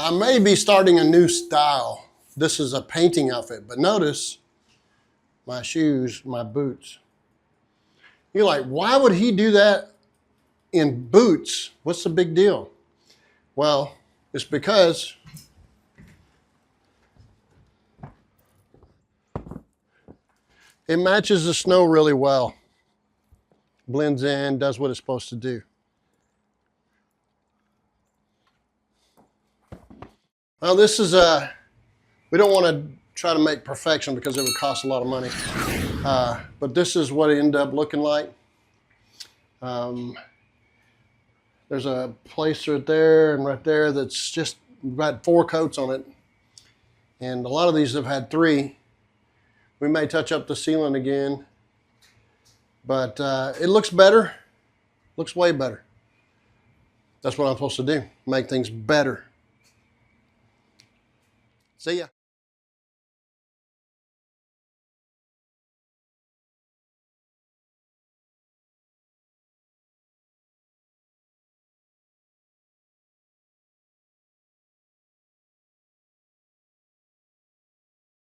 I may be starting a new style. This is a painting outfit, but notice my shoes, my boots. You're like, why would he do that in boots? What's the big deal? Well, it's because it matches the snow really well. Blends in, does what it's supposed to do. Well, this is we don't want to try to make perfection because it would cost a lot of money. But this is what it ended up looking like. There's a place right there and right there that's just got 4 coats on it. And a lot of these have had 3. We may touch up the ceiling again. But it looks better. Looks way better. That's what I'm supposed to do. Make things better. See ya.